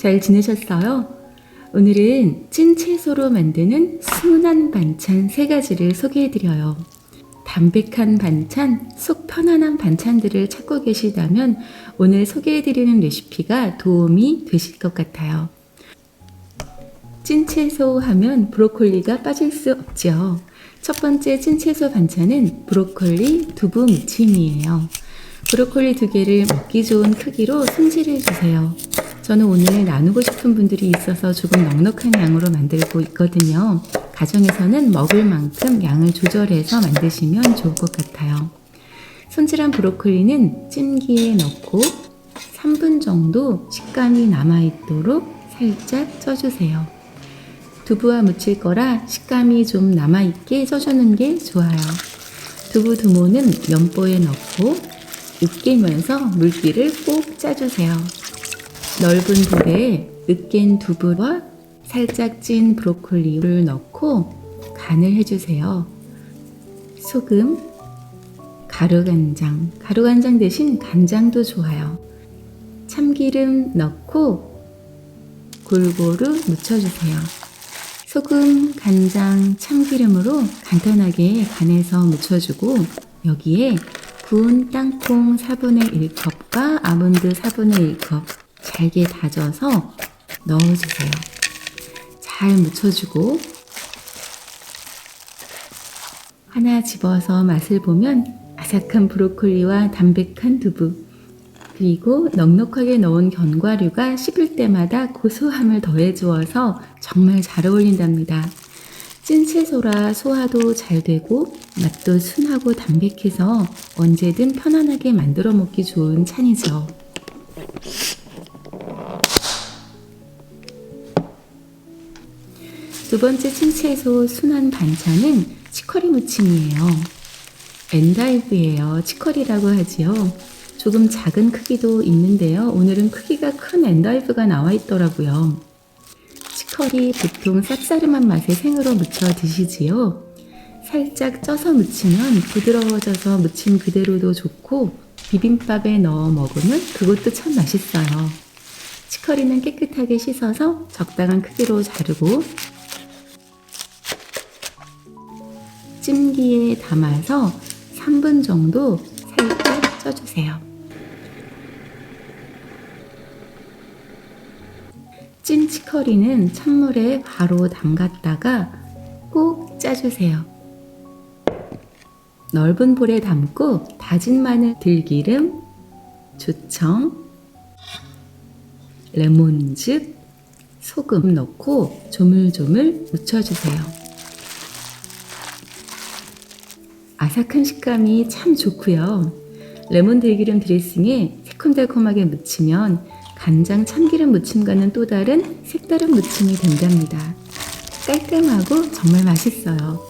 잘 지내셨어요? 오늘은 찐 채소로 만드는 순한 반찬 3가지를 소개해드려요. 담백한 반찬, 속 편안한 반찬들을 찾고 계시다면 오늘 소개해드리는 레시피가 도움이 되실 것 같아요. 찐 채소 하면 브로콜리가 빠질 수 없죠. 첫 번째 찐 채소 반찬은 브로콜리 두부 무침이에요. 브로콜리 2개를 먹기 좋은 크기로 손질해 주세요. 저는 오늘 나누고 싶은 분들이 있어서 조금 넉넉한 양으로 만들고 있거든요. 가정에서는 먹을 만큼 양을 조절해서 만드시면 좋을 것 같아요. 손질한 브로콜리는 찜기에 넣고 3분 정도 식감이 남아있도록 살짝 쪄주세요. 두부와 무칠 거라 식감이 좀 남아있게 쪄주는 게 좋아요. 두부 두모는 면보에 넣고 으깨면서 물기를 꼭 짜주세요. 넓은 볼에 으깬 두부와 살짝 찐 브로콜리를 넣고 간을 해주세요. 소금, 가루간장 대신 간장도 좋아요. 참기름 넣고 골고루 묻혀주세요. 소금, 간장, 참기름으로 간단하게 간해서 묻혀주고 여기에 구운 땅콩 4분의 1컵과 아몬드 4분의 1컵 잘게 다져서 넣어주세요. 잘 묻혀주고 하나 집어서 맛을 보면 아삭한 브로콜리와 담백한 두부 그리고 넉넉하게 넣은 견과류가 씹을 때마다 고소함을 더해주어서 정말 잘 어울린답니다. 찐 채소라 소화도 잘 되고 맛도 순하고 담백해서 언제든 편안하게 만들어 먹기 좋은 찬이죠. 두 번째 찐 채소 순한 반찬은 치커리 무침이에요. 엔다이브예요. 치커리라고 하지요. 조금 작은 크기도 있는데요. 오늘은 크기가 큰 엔다이브가 나와 있더라고요. 치커리 보통 쌉싸름한 맛에 생으로 무쳐 드시지요. 살짝 쪄서 무치면 부드러워져서 무침 그대로도 좋고 비빔밥에 넣어 먹으면 그것도 참 맛있어요. 치커리는 깨끗하게 씻어서 적당한 크기로 자르고 찜기에 담아서 3분 정도 살짝 쪄주세요. 찐 치커리는 찬물에 바로 담갔다가 꼭 짜주세요. 넓은 볼에 담고 다진 마늘, 들기름, 조청, 레몬즙, 소금 넣고 조물조물 묻혀주세요. 아삭한 식감이 참 좋고요. 레몬 들기름 드레싱에 새콤달콤하게 무치면 간장 참기름 무침과는 또 다른 색다른 무침이 된답니다. 깔끔하고 정말 맛있어요.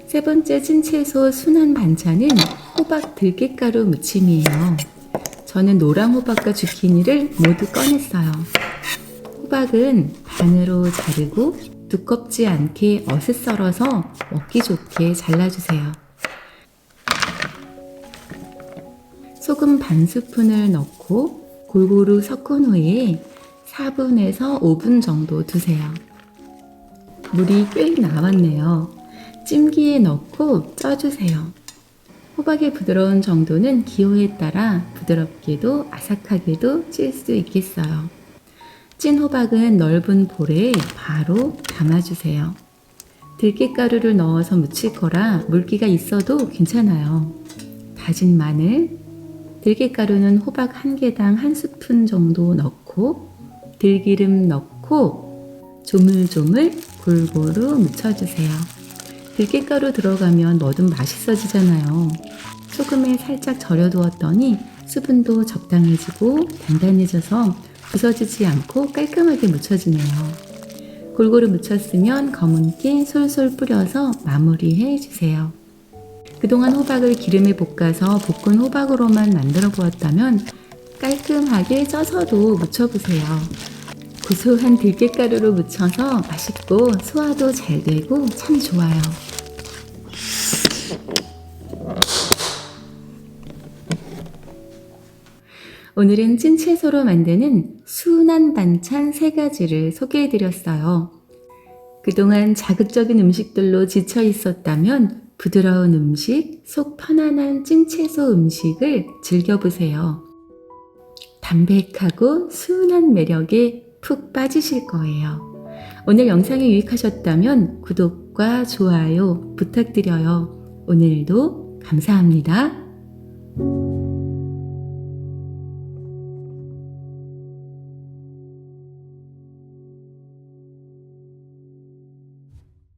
세 번째 찐 채소 순한 반찬은 호박 들깨가루 무침이에요. 저는 노랑 호박과 주키니를 모두 꺼냈어요. 호박은 반으로 자르고 두껍지 않게 어슷 썰어서 먹기 좋게 잘라주세요. 소금 반 스푼을 넣고 골고루 섞은 후에 4분에서 5분 정도 두세요. 물이 꽤 나왔네요. 찜기에 넣고 쪄주세요. 호박의 부드러운 정도는 기호에 따라 부드럽게도 아삭하게도 찔 수 있겠어요. 찐 호박은 넓은 볼에 바로 담아주세요. 들깨가루를 넣어서 무칠 거라 물기가 있어도 괜찮아요. 다진 마늘, 들깨가루는 호박 1개당 1스푼 정도 넣고 들기름 넣고 조물조물 골고루 묻혀주세요. 들깨가루 들어가면 뭐든 맛있어지잖아요. 소금에 살짝 절여두었더니 수분도 적당해지고 단단해져서 부서지지 않고 깔끔하게 묻혀지네요. 골고루 묻혔으면 검은깨 솔솔 뿌려서 마무리해 주세요. 그동안 호박을 기름에 볶아서 볶은 호박으로만 만들어 보았다면 깔끔하게 쪄서도 무쳐보세요. 고소한 들깨가루로 무쳐서 맛있고 소화도 잘 되고 참 좋아요. 오늘은 찐채소로 만드는 순한 반찬 3가지를 소개해드렸어요. 그동안 자극적인 음식들로 지쳐 있었다면 부드러운 음식, 속 편안한 찐채소 음식을 즐겨보세요. 담백하고 순한 매력에 푹 빠지실 거예요. 오늘 영상이 유익하셨다면 구독과 좋아요 부탁드려요. 오늘도 감사합니다.